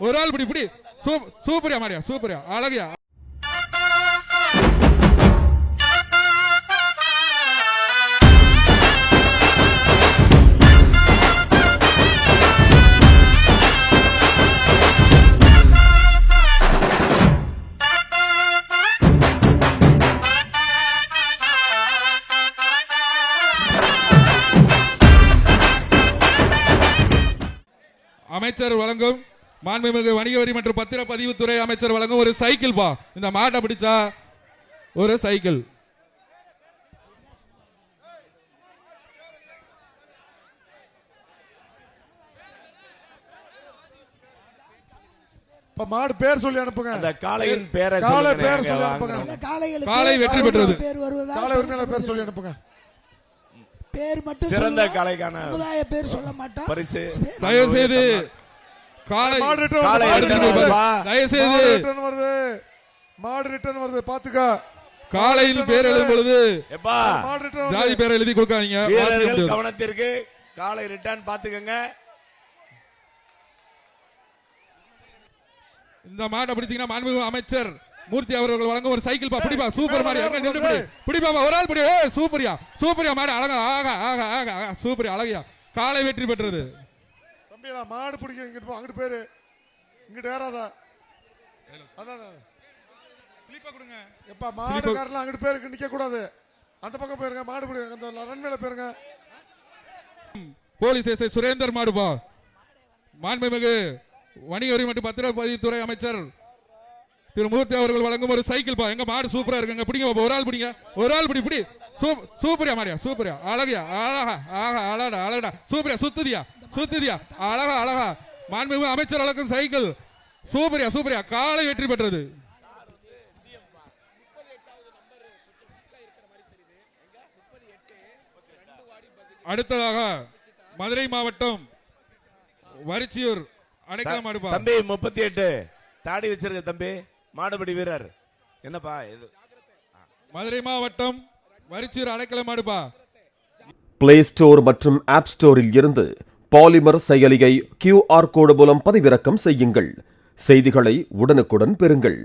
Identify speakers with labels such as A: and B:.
A: ஒரு ஆள் பிடி சூப்பரியா மாடியா சூப்பரியா அழகியா. அமைச்சர் வழங்கும் மாண்புமிகு வணிக வரி மற்றும் பத்திரப்பதிவுத்துறை அமைச்சர் வழங்கும் ஒரு சைக்கிள் பா. இந்த மாட்டை பிடிச்சா ஒரு சைக்கிள்.
B: மாடு பேர் சொல்லி அனுப்புங்க.
C: அந்த காளையின் பேரை
B: பேர் சொல்லி அனுப்புங்க.
A: காளை வெற்றி பெற்றது.
B: காளை உரிமையாளர் பேர் சொல்லி அனுப்புங்க.
D: பேர் மட்டும்
C: சிறந்த காளைக்கான
D: சமுதாய பேர் சொல்ல மாட்டோம்.
C: பரிசு
A: தயவு செய்து காளை தயவு செய்து
B: மாடு ரிட்டர்ன் வருது பாத்துக்க.
A: காளையில் பேர் எழுதும் பொழுது ஜாதி பேரை எழுதி கொடுக்காதீங்க.
C: வீரர்கள் கவனத்திற்கு காளை ரிட்டர்ன் பாத்துக்கங்க.
A: இந்த மாட்டை பிடிச்சீங்கன்னா மாண்புமிகு அமைச்சர் மூர்த்தி அவர்கள் வழங்க ஒரு சைக்கிள் பா. பிடிப்பா சூப்பர் மாடு. எங்க நின்று பிடிப்பா ஒரு ஆள் பிடி. சூப்பரியா சூப்பரியா மாடு அழகா ஆகா ஆகா ஆகா சூப்பரியா அழகியா. காளை வெற்றி பெற்றது.
B: தம்பி நான் மாடு பிடிக்க இங்கிட்டு போ. அங்கிட்டு பேரு இங்கிட்டு ஏறாதா. அதான்
A: ஸ்லிப்பா கொடுங்க.
B: எப்பா மாடு காரலாம் அங்கிட்டு பேருக்கு நிக்க கூடாது. அந்த பக்கம் போயிருங்க. மாடு பிடிங்க. அந்த ரன்வேல போயிருங்க.
A: போலீஸ் எஸ்ஐ சுரேந்தர் மாடுபா. மாண்புமிகு வணிக வரி மற்றும் பத்திரப்பதிவுத்துறை அமைச்சர் திரு மூர்த்தி அவர்கள் வழங்கும் ஒரு சைக்கிள் பா. எங்க மாடு சூப்பரா இருக்குங்க. பிடிங்க ஒரு ஆள் பிடிங்க. ஒரு ஆள் பிடி சூப்பரியா மாடியா சூப்பரியா அழகியா அழகா ஆகா அழகா அழகா சூப்பரியா சுத்துதியா அழகா அழகா. மாண்புமிகு அமைச்சர் வழங்கும் சைக்கிள் சூப்பரியா சூப்பரியா. காளை வெற்றி பெற்றது. அடுத்ததாக மதுரை மாவட்டம் வரிச்சியூர் அடைக்கலம் மாடுபா.
C: தம்பி 38 தாடி வச்சிருக்க தம்பி மாடுபடி வீரர் என்னப்பா இது.
A: மதுரை மாவட்டம் வரிச்சியூர் அடைக்கலம் மாடுபா.
E: பிளே ஸ்டோர் மற்றும் ஆப் ஸ்டோரில் இருந்து பாலிமர் செயலியை QR கோடு மூலம் பதிவிறக்கம் செய்யுங்கள். செய்திகளை உடனுக்குடன் பெறுங்கள்.